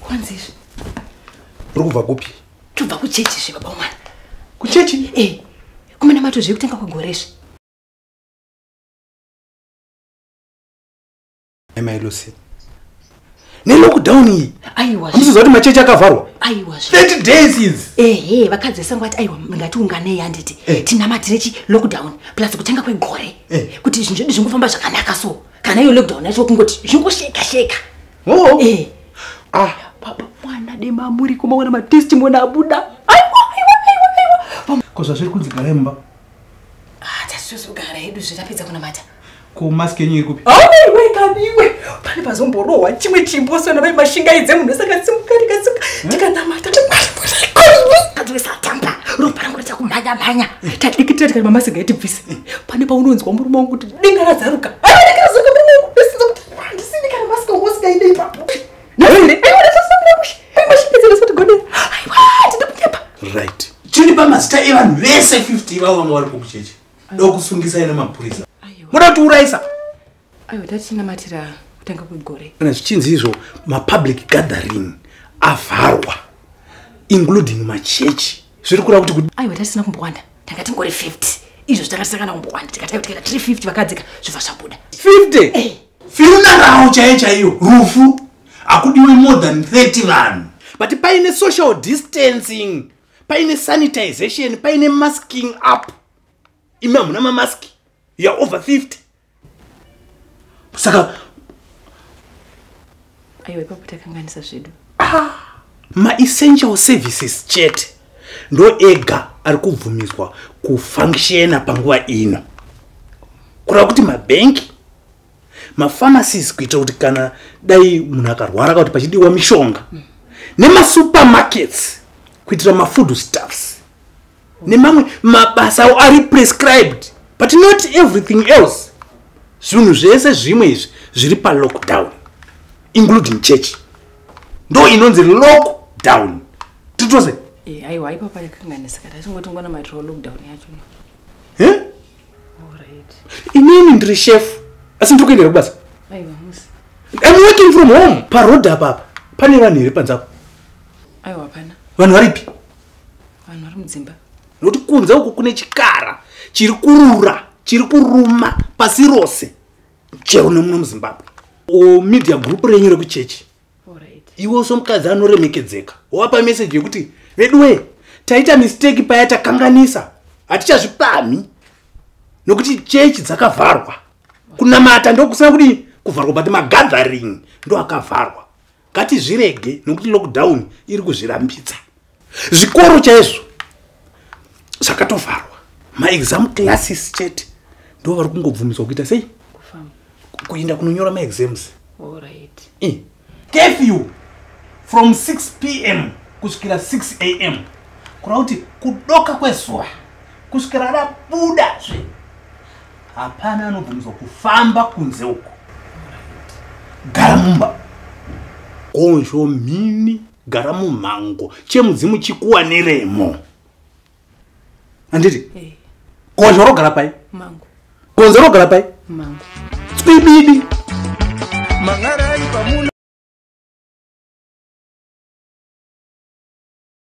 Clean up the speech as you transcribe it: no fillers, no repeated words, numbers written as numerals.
Kwanzisha. Urikuva kupi? Tubva kuchechi zve baba mwana. Kuchechi? Kumena mato zvekutenga kwegoresha. Mai Lucy. Ne lockdown iyi. Aiwa. Ndizozwa kuti machechi akavharwa. Aiwa. 30 days is. Vakadzi sanga vati aiwa ngati ungane handiti. Tina matirechi lockdown plus kutenga kwegore. Kuti zvinhu zvingofamba zvakanaka so. Kana iyo lockdown yacho kungoti zvingosheka. Oh. Baba mwana de mamuri kumaona matestimony abuda. Kozva zviri kunzi gara imba. Tasizogara hedu zvirapedza kuna mata. Ko mask yenyu iri kupi? Kaniwe. Pane pazomborohwa chimwe chimboso na mashingaidze munhu saka simuka tikanamata. Katwesatamba. Ropa rangu richakumhanya. Tadikitira tikati mama singaiti bvise. Pane paunonzwa murume wangu kuti denga radzaruka. Ndikazoka murume wangu besizo kuti ndisindika na mask ngosingaide ipapo. Right. Chini pamazita evanhu vese 50 vavo vanga vari kuchechi. Dokusungisa ine mapurisa. Muda kuti uraisa. Aiwa tachinamatira kutanga kwegore. Kana zvichinzi izvo mapublic gathering avharwa including machechi. Zviri kureva kuti aiwa tasina kumbowanda. Tanga tingori 50. Izvo takatisakana kumbowanda. Tikati 350 vakadzika zvibva zvabuda. 50? Funeral chaiyo rufu. Akudiwe more than 30 vanhu. But paine social distancing, paine sanitization, paine masking up. Imi hamuna mamaski. You are over 50. Saka aiwa ipapo takanganisa zvedu. Ma-essential services chete ndo ega ari kubvumiswa kufunctiona panguva ino. Kureva kuti mabhenki, mapharmacies kuita kuti kana dai munhu akarwara kana kuti pachidiwa mishonga, nemasupermarkets kuitira mafood stuffs, nemamwe mabasa ari prescribed, but not everything else. Zvinhu zvese zvimwe izvi zviri palockdown, including church. Ndo inonzi lockdown. Titose? Aiwa ipapo yakanganisa kati tingotongona matiro lockdown yacho. Alright. Inini ndiri chef. Asi ndiri kuendera kubasa. Aiwa musi. I'm working from home. Paroda apa. Pane vanhu here panzako. Aiwa pana. Vanhu varipi? Vanhu vari mudzimba. Nokuti kunze uko kune chikara chiri kurura, chiri kuruma pasi rose. Chero nemuno muZimbabwe. Media group renyu rekuchechi. Alright. Iwo somukadzi anoremekedzeka. Wapa message yekuti veduwe taita mistake paya takanganisa. Hatichazvipami. Nokuti chechi dzakavharwa. Kunamata ndokusina kuti kuvharwa but magathering ndo akavharwa. Ngatizvirege nokuti lockdown iri kuzvirambidza. Zvikoro chaizvo zvakatovharwa. Ma-exam classes chete ndo vari kungobvumiswa kuita sei? Kufamba. Kuenda kunonyora ma-exams. Alright. Curfew from 6 p.m. kusvikira 6 a.m. Kureva kuti kudoka kwezuva kusvikira rabuda zve hapana anobvumiswa kufamba kunze uko. Gara mumba. Gonzvo mhini gara mumhango chemudzimu chikuwaniremo. Anditi? Gonzvo rogara pai? Mango. Gonzo rogara pai? Mango. Tswibidi.